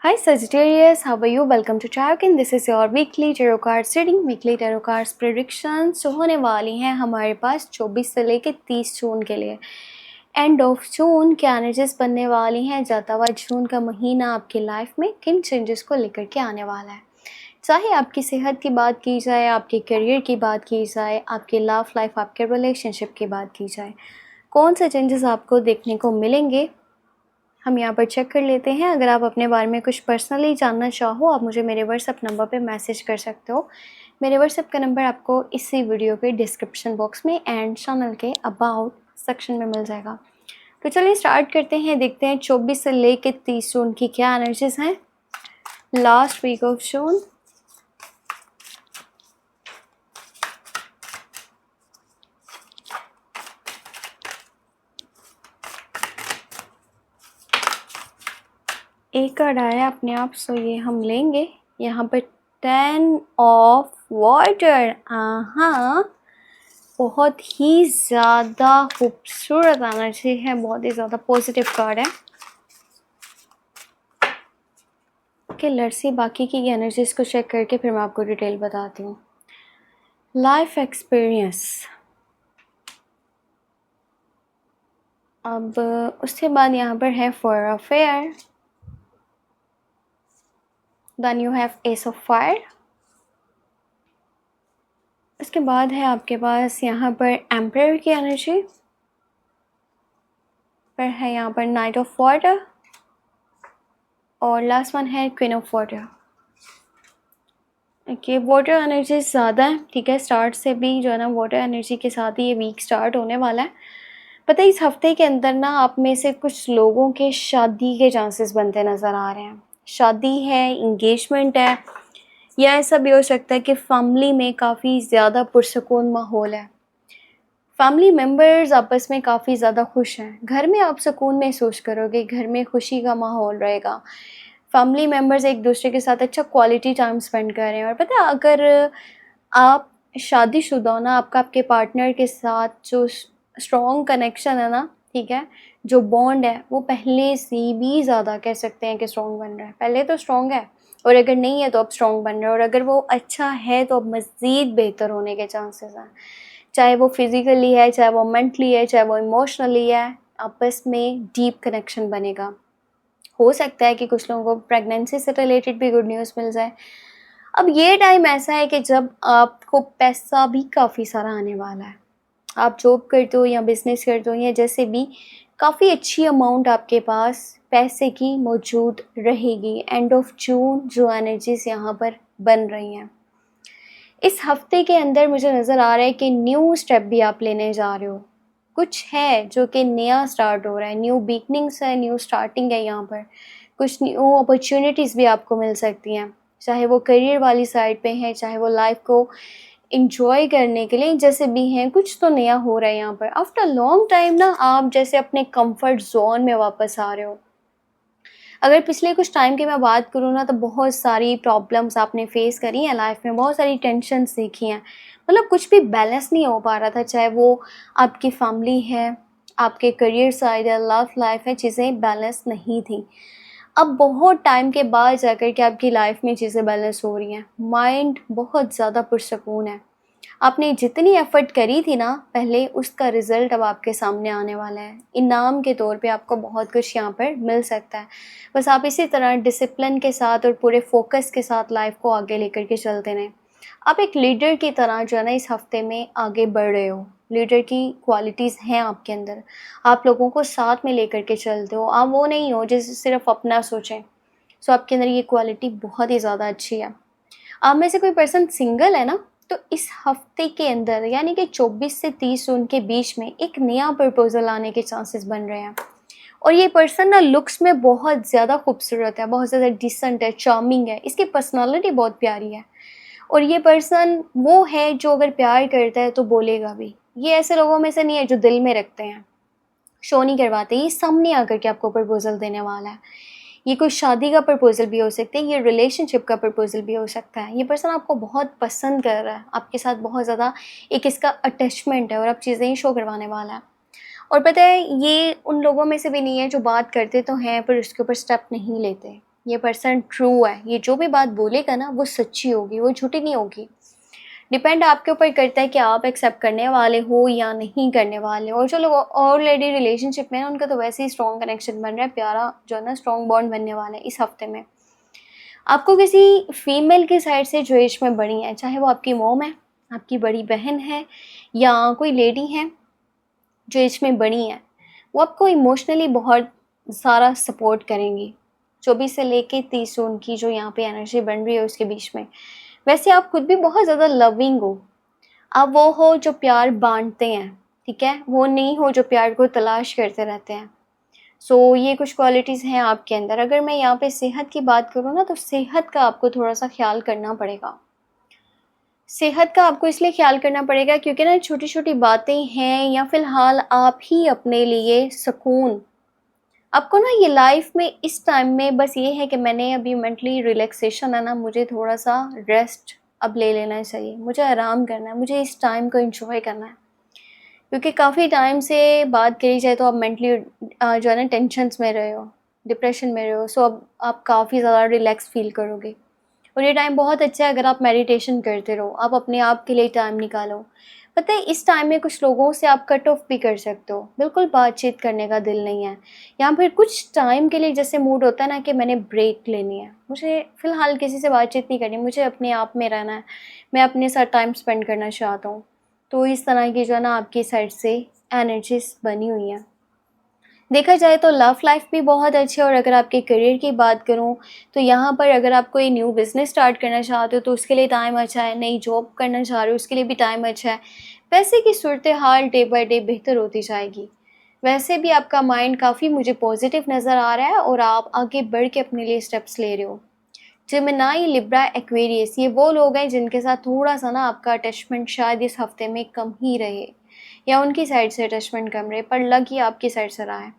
Hi Sagittarius, how are you? Welcome to Tarot. This is your weekly tarot cards reading. Weekly tarot cards predictions जो होने वाली हैं हमारे पास 24 से लेके 30 जून के लिए। एंड ऑफ जून क्या एनर्जीज बनने वाली हैं, जाता हुआ जून का महीना आपकी लाइफ में किन चेंजेस को लेकर के आने वाला है। चाहे आपकी सेहत की बात की जाए, आपके करियर की बात की जाए, आपकी लव लाइफ, आपके रिलेशनशिप की बात की जाए, कौन से चेंजेस आपको देखने को मिलेंगे हम यहाँ पर चेक कर लेते हैं। अगर आप अपने बारे में कुछ पर्सनली जानना चाहो, आप मुझे मेरे व्हाट्सएप नंबर पे मैसेज कर सकते हो। मेरे व्हाट्सएप का नंबर आपको इसी वीडियो के डिस्क्रिप्शन बॉक्स में एंड चैनल के अबाउट सेक्शन में मिल जाएगा। तो चलिए स्टार्ट करते हैं, देखते हैं 24 से लेकर 30 जून की क्या एनर्जीज हैं। लास्ट वीक ऑफ जून, एक कार्ड आया अपने आप, सो ये हम लेंगे। यहाँ पर 10 ऑफ वाटर। हाँ, बहुत ही ज़्यादा खूबसूरत एनर्जी है, बहुत ही ज़्यादा पॉजिटिव कार्ड है। कि लड़सी बाकी की एनर्जीज को चेक करके फिर मैं आपको डिटेल बताती हूँ। लाइफ एक्सपीरियंस, अब उसके बाद यहाँ पर है for affair, then you have ace of fire. उसके बाद है आपके पास यहाँ पर एम्परर की एनर्जी, फिर है यहाँ पर नाइट ऑफ वाटर और लास्ट वन है queen of water. Okay, water energy ज़्यादा है, ठीक है। स्टार्ट से भी जो है ना वाटर एनर्जी के साथ ही ये वीक स्टार्ट होने वाला है। पता है इस हफ्ते के अंदर ना आप में से कुछ लोगों के शादी के चांसेस बनते नज़र आ रहे हैं। शादी है, इंगेजमेंट है, या ऐसा भी हो सकता है कि फैमिली में काफ़ी ज़्यादा पुरसकून माहौल है। फैमिली मेम्बर्स आपस में काफ़ी ज़्यादा खुश हैं। घर में आप सुकून महसूस करोगे, घर में खुशी का माहौल रहेगा। फैमिली मेम्बर्स एक दूसरे के साथ अच्छा क्वालिटी टाइम स्पेंड कर रहे हैं। और पता है अगर आप शादीशुदा हो ना, आपका आपके पार्टनर के साथ जो स्ट्रॉन्ग कनेक्शन है ना, ठीक है, जो बॉन्ड है वो पहले से भी ज़्यादा कह सकते हैं कि स्ट्रॉन्ग बन रहा है। पहले तो स्ट्रॉन्ग है और अगर नहीं है तो अब स्ट्रॉन्ग बन रहा है, और अगर वो अच्छा है तो अब मज़ीद बेहतर होने के चांसेस हैं। चाहे वो फिज़िकली है, चाहे वो मेंटली है, चाहे वो इमोशनली है, आपस में डीप कनेक्शन बनेगा। हो सकता है कि कुछ लोगों को प्रेगनेंसी से रिलेटेड भी गुड न्यूज़ मिल जाए। अब ये टाइम ऐसा है कि जब आपको पैसा भी काफ़ी सारा आने वाला है। आप जॉब करते हो या बिज़नेस करते हो या जैसे भी, काफ़ी अच्छी अमाउंट आपके पास पैसे की मौजूद रहेगी। एंड ऑफ जून जो एनर्जीज यहाँ पर बन रही हैं, इस हफ्ते के अंदर मुझे नज़र आ रहा है कि न्यू स्टेप भी आप लेने जा रहे हो। कुछ है जो कि नया स्टार्ट हो रहा है, न्यू बिगनिंग्स है, न्यू स्टार्टिंग है। यहाँ पर कुछ न्यू अपॉर्चुनिटीज़ भी आपको मिल सकती हैं, चाहे वो करियर वाली साइड पे है, चाहे वो लाइफ को इंजॉय करने के लिए, जैसे भी हैं कुछ तो नया हो रहा है यहाँ पर। आफ्टर लॉन्ग टाइम ना आप जैसे अपने कंफर्ट जोन में वापस आ रहे हो। अगर पिछले कुछ टाइम की मैं बात करूँ ना, तो बहुत सारी प्रॉब्लम्स आपने फेस करी हैं लाइफ में, बहुत सारी टेंशन्स देखी हैं। मतलब कुछ भी बैलेंस नहीं हो पा रहा था, चाहे वो आपकी फैमिली है, आपके करियर साइड है, लव लाइफ है, चीज़ें बैलेंस नहीं थी। अब बहुत टाइम के बाद जाकर के आपकी लाइफ में चीज़ें बैलेंस हो रही हैं। माइंड बहुत ज़्यादा पुरसकून है। आपने जितनी एफ़र्ट करी थी ना पहले, उसका रिज़ल्ट अब आपके सामने आने वाला है। इनाम के तौर पे आपको बहुत कुछ यहाँ पर मिल सकता है। बस आप इसी तरह डिसिप्लिन के साथ और पूरे फोकस के साथ लाइफ को आगे लेकर के चलते रहें। आप एक लीडर की तरह जो है ना इस हफ्ते में आगे बढ़ रहे हो। लीडर की क्वालिटीज़ हैं आपके अंदर, आप लोगों को साथ में लेकर के चलते हो। आप वो नहीं हो जैसे सिर्फ अपना सोचें। सो आपके अंदर ये क्वालिटी बहुत ही ज़्यादा अच्छी है। आप में से कोई पर्सन सिंगल है ना, तो इस हफ्ते के अंदर यानी कि 24 से 30 जून के बीच में एक नया प्रपोजल आने के चांसेस बन रहे हैं। और ये पर्सन ना लुक्स में बहुत ज़्यादा खूबसूरत है, बहुत ज़्यादा डिसेंट है, चार्मिंग है, इसकी पर्सनालिटी बहुत प्यारी है। और ये पर्सन वो है जो अगर प्यार करता है तो बोलेगा भी। ये ऐसे लोगों में से नहीं है जो दिल में रखते हैं, शो नहीं करवाते। ये सामने आकर के आपको प्रपोजल देने वाला है। ये कोई शादी का प्रपोजल भी हो सकता है, ये रिलेशनशिप का प्रपोजल भी हो सकता है। ये पर्सन आपको बहुत पसंद कर रहा है, आपके साथ बहुत ज़्यादा एक इसका अटैचमेंट है और अब चीज़ें ही शो करवाने वाला है। और पता है ये उन लोगों में से भी नहीं है जो बात करते तो हैं पर उसके ऊपर स्टेप नहीं लेते। ये पर्सन ट्रू है, ये जो भी बात बोलेगा ना वो सच्ची होगी, वो झूठी नहीं होगी। डिपेंड आपके ऊपर करता है कि आप एक्सेप्ट करने वाले हो या नहीं करने वाले हो। और जो लोग ऑलरेडी रिलेशनशिप में हैं उनका तो वैसे ही स्ट्रॉन्ग कनेक्शन बन रहा है, प्यारा जो है ना स्ट्रॉन्ग बॉन्ड बनने वाला है इस हफ्ते में। आपको किसी फीमेल की साइड से जो एज में बड़ी है, चाहे वो आपकी मॉम है, आपकी बड़ी बहन है या कोई लेडी है जो एज में बड़ी हैं, वो आपको इमोशनली बहुत सारा सपोर्ट करेंगी। 24 से लेके 30 उनकी जो यहाँ पे एनर्जी बन रही है उसके बीच में। वैसे आप खुद भी बहुत ज़्यादा लविंग हो, आप वो हो जो प्यार बांटते हैं, ठीक है, वो नहीं हो जो प्यार को तलाश करते रहते हैं। सो ये कुछ क्वालिटीज़ हैं आपके अंदर। अगर मैं यहाँ पे सेहत की बात करूँ ना, तो सेहत का आपको थोड़ा सा ख्याल करना पड़ेगा। सेहत का आपको इसलिए ख्याल करना पड़ेगा क्योंकि ना छोटी छोटी बातें हैं, या फिलहाल आप ही अपने लिए सुकून, आपको ना ये लाइफ में इस टाइम में बस ये है कि मैंने अभी मेंटली रिलैक्सेशन है ना, मुझे थोड़ा सा रेस्ट अब ले लेना चाहिए, मुझे आराम करना है, मुझे इस टाइम को एंजॉय करना है। क्योंकि काफ़ी टाइम से बात करी जाए तो आप मेंटली जो है ना टेंशन्स में रहे हो, डिप्रेशन में रहे हो। सो अब आप काफ़ी ज़्यादा रिलैक्स फील करोगे और ये टाइम बहुत अच्छा है अगर आप मेडिटेशन करते रहो, आप अपने आप के लिए टाइम निकालो। पता है इस टाइम में कुछ लोगों से आप कट ऑफ भी कर सकते हो, बिल्कुल बातचीत करने का दिल नहीं है, या फिर कुछ टाइम के लिए जैसे मूड होता है ना कि मैंने ब्रेक लेनी है, मुझे फ़िलहाल किसी से बातचीत नहीं करनी, मुझे अपने आप में रहना है, मैं अपने साथ टाइम स्पेंड करना चाहता हूँ। तो इस तरह की जो है ना आपकी साइड से एनर्जीज बनी हुई हैं। देखा जाए तो लव लाइफ भी बहुत अच्छी है। और अगर आपके करियर की बात करूं तो यहाँ पर अगर आप कोई न्यू बिज़नेस स्टार्ट करना चाहते हो तो उसके लिए टाइम अच्छा है, नई जॉब करना चाह रहे हो उसके लिए भी टाइम अच्छा है। पैसे की सूरत हाल डे बाय डे बेहतर होती जाएगी। वैसे भी आपका माइंड काफ़ी मुझे पॉजिटिव नज़र आ रहा है और आप आगे बढ़ के अपने लिए स्टेप्स ले रहे हो। जेमिनी, लिब्रा, एक्वेरियस ये वो लोग हैं जिनके साथ थोड़ा सा ना आपका अटैचमेंट शायद इस हफ्ते में कम ही रहे, या उनकी साइड से अटैचमेंट कम रहे, पर लग ही आपकी साइड से रहा है।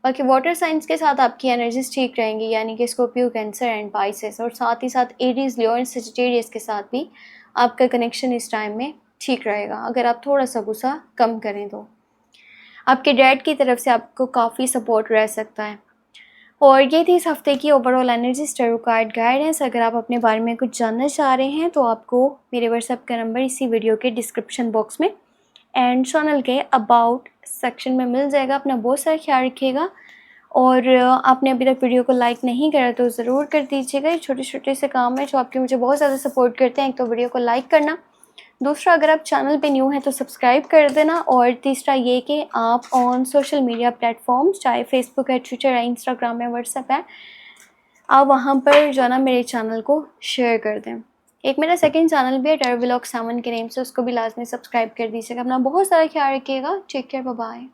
बाकी वाटर साइंस के साथ आपकी एनर्जीज ठीक रहेंगी, यानी कि स्कॉर्पियो, कैंसर एंड पाइसेस, और साथ ही साथ एरीज, लियो एंड सजिटेरियस के साथ भी आपका कनेक्शन इस टाइम में ठीक रहेगा अगर आप थोड़ा सा गुस्सा कम करें तो। आपके डैड की तरफ से आपको काफ़ी सपोर्ट रह सकता है। और ये थी इस हफ्ते की overall energy tarot card guidance. अगर आप अपने बारे में कुछ जानना चाह रहे हैं तो आपको मेरे व्हाट्सएप का नंबर इसी वीडियो के डिस्क्रिप्शन बॉक्स में एंड चैनल के अबाउट सेक्शन में मिल जाएगा। अपना बहुत सारा ख्याल रखिएगा और आपने अभी तक वीडियो को लाइक नहीं करा तो ज़रूर कर दीजिएगा। ये छोटे छोटे से काम है जो आपके मुझे बहुत ज़्यादा सपोर्ट करते हैं। एक तो वीडियो को लाइक करना, दूसरा अगर आप चैनल पे न्यू हैं तो सब्सक्राइब कर देना, और तीसरा ये कि आप ऑन सोशल मीडिया प्लेटफॉर्म्स चाहे फेसबुक है, ट्विटर है, इंस्टाग्राम है, व्हाट्सएप है, आप वहाँ पर जो है ना मेरे चैनल को शेयर कर दें। एक मेरा सेकंड चैनल भी है टैरो व्लॉग 7 के नेम से, उसको भी लाजमी सब्सक्राइब कर दीजिएगा। अपना बहुत सारा ख्याल रखिएगा। Take care, bye bye.